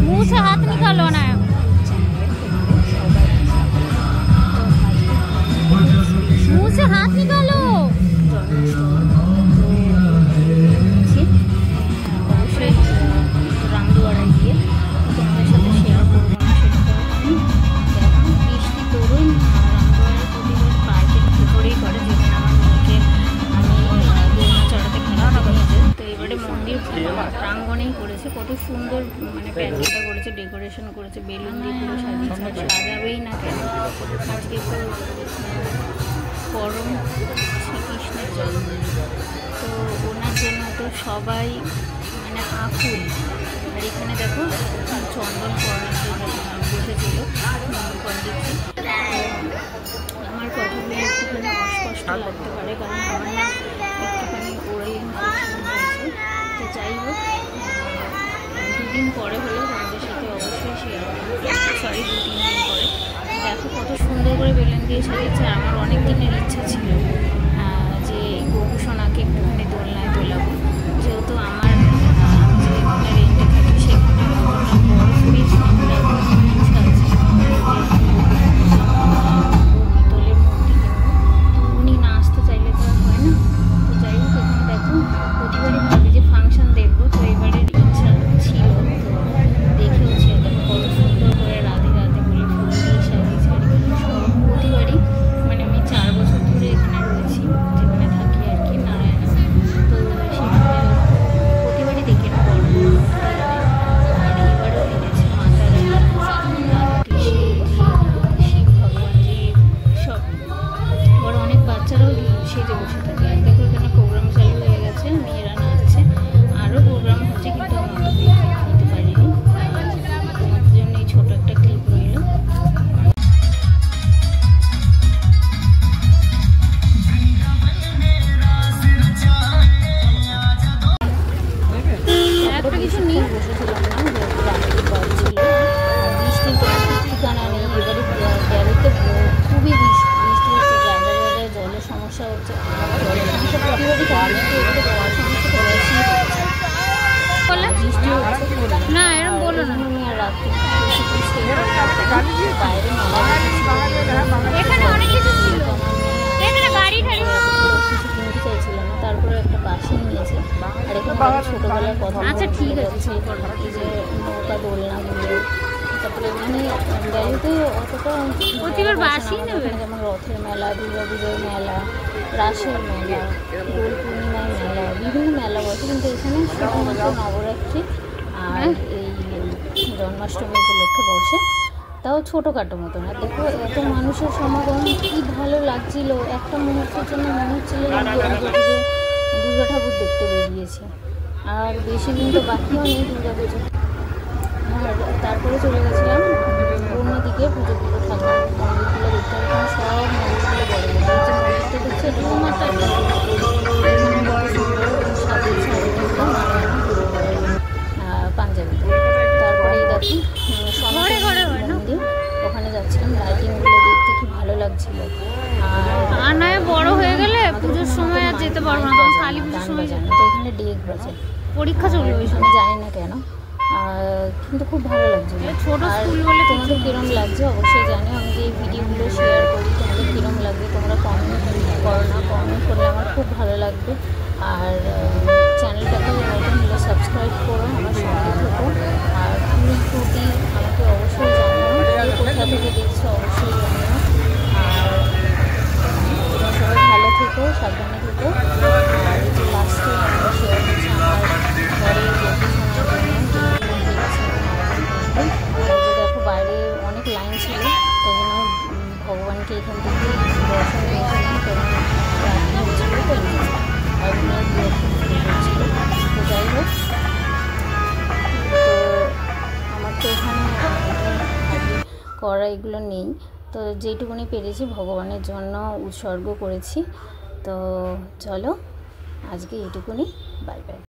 मुंह से हाथ निकालो ना। मुंह से हाथ निकालो। রামদুয়ারে গিয়ে তোমাদের সাথে শেয়ার করবো না, সেটা দেখো বৃষ্টি তরুণ রামদুয়ারের প্রতিবার পার্কের ভেতরেই করে, যেখানে আমার মেয়েকে আমি দোলনা চড়াতে খেলাতে নিয়েছি। তো এবারে মন্দির প্রাঙ্গণেই করেছে, কত সুন্দর মানে প্যান্ডেলটা করেছে, ডেকোরেশন করেছে, বেলুন দিয়ে পুরো সাজিয়েছে। সাজাবেই না কেন, আজকে তো পরম শ্রীকৃষ্ণের জন্ম, তো ওনার জন্য তো সবাই মানে আকুল। আর এখানে দেখো চন্দন পড়াতে বসেছিল পণ্ডিতজি। আমার কথাগুলো একটুখানি অস্পষ্ট লাগতে পারে, কারণ আমার না একটুখানি ওরাল ইনফেকশন হয়েছে। তো যাই হোক, দুদিন পরে হলেও তোমাদের সাথে অবশ্যই শেয়ার করবো, সরি 2-3 দিন পরে। দেখো কত সুন্দর করে বেলুন দিয়ে সাজিয়েছে। আমার অনেক দিনের ইচ্ছা ছিল যে গপু সোনাকে একটুখানি দোলনায় তোলাবো, যেহেতু আমার যেখানে রেন্টে থাকি সেখানে অতটা বড় স্পেস পিতলের মূর্তি কিনবো, তো উনি না আসতে চাইলে তো আর হয় না। তো যাই হোক, এখানে দেখো প্রতিবারই ভাবি যে ফাংশন দেখবো, তো এবারের ইচ্ছা ছিল, তো দেখেওছি। দেখো কত সুন্দর করে রাধে রাধে বলে ফুল দিয়ে সাজিয়েছে। আর এখানে সব প্রতিবারই মানে আমি 4 বছর ধরে এখানে রয়েছি, যেখানে থাকি আর কি, নারায়ণা। তো সেখানে প্রতিবারই দেখি না বড় বড়, আর এবারেও দেখেছি মাতা রানী, শিব ভগবানজি সব, বড় অনেক বাচ্চারাও সেজে বসে থাকে। আর দেখো এখানে প্রোগ্রাম চালু হয়ে গেছে, মেয়েরা নাচছে, আরও প্রোগ্রাম হচ্ছে, কিন্তু আমি অত নিতে পারিনি। তোমাদের জন্য এই ছোটো একটা ক্লিপ রইল। একটা কিছু নিয়ে বসেছিলাম না, ছিল বৃষ্টির কোনো ঠিকানা নেই। এবারে গ্যারেতে খুবই বৃষ্টি হচ্ছে, জায়গায় জায়গায় জলের সমস্যা হচ্ছে। জলের সমস্যা প্রতিবারই থাকে, এবারে জলের সমস্যাটা বেশি হচ্ছে। বৃষ্টি হচ্ছে না, এরকম বলো না। আমি আর রাত্রি বাইরে এখানে অনেক কিছু ছিল, এখানে গাড়ি টাড়ি কিছু কিনতে চাইছিলাম না, তারপরে একটা বাসি নিয়েছে। আর এখানে ছোটোবেলার কথা, আচ্ছা ঠিক আছে, এই যে নৌকা দোলনাগুলো, তারপরে এখানে গ্যারিতে অতটা প্রতিবার বাসি নেবে, যেমন রথের মেলা, দুর্গা পুজোর মেলা, রাসের মেলা, দোল পূর্ণিমার মেলা, বিভিন্ন মেলা বসে, কিন্তু এখানে শুধুমাত্র নবরাত্রি আর এই জন্মাষ্টমী উপলক্ষে বসে, তাও ছোটোখাটো মতন। আর দেখো এত মানুষের সমাগম, কী ভালো লাগছিল। একটা মুহূর্তের জন্য মনে হচ্ছিল যে দুর্গা ঠাকুর দেখতে বেরিয়েছে। আর বেশি দিন তো বাকিও নেই দুর্গা পুজো। আর তারপরে চলে গেছিলাম অন্যদিকে পুজো থাকা মন্দিরগুলো দেখতে। এখানে সব মন্দিরগুলো বড় বড়, যে মন্দিরটা দেখছে এরকম একটা পাঞ্জাবিতে। তারপরে দেখি মন্দির, ওখানে যাচ্ছিলাম, লাইটিংগুলো দেখতে কি ভালো লাগছিল। আর নয় বড় হয়ে গেলে পুজোর সময় আর যেতে পারবো না, তখন কালী পুজোর সময় জানি। তো এখানে ডেক বাজে, পরীক্ষা চলবে ওই সময়, জানি না কেন, কিন্তু খুব ভালো লাগছে। ছোট স্কুল বলে তোমাদের কীরকম লাগছে অবশ্যই জানিও। আমি যে এই ভিডিওগুলো শেয়ার করি তোমাদের কীরকম লাগবে তোমরা কমেন্ট করো না, কমেন্ট করলে আমার খুব ভালো লাগবে। আর চ্যানেলটাকে নতুন হলে সাবস্ক্রাইব করো, আমার সঙ্গে থেকো। আর ভুল ত্রুটি আমাকে অবশ্যই জানিও, কোথা থেকে দেখছো অবশ্যই জানিও। আর তোমরা সবাই ভালো থেকো, সাবধানে থেকো। আর এই যে লাস্টে আমরা শেয়ার করছি আমার ঘরে গপু শোনার জন্য, দেখো বাইরে অনেক লাইন ছিল, তাই জন্য ভগবানকে এখান থেকে দর্শন পেয়েছিলাম, কারণ রাত্রি হয়েছিল তো আর ওনার দর্শন হয়েছিল। তো যাই হোক, তো আমার তো এখানে করা এগুলো নেই, তো যেটুকুনি পেরেছি ভগবানের জন্য উৎসর্গ করেছি। তো চলো আজকে এইটুকুনি, বাই বাই।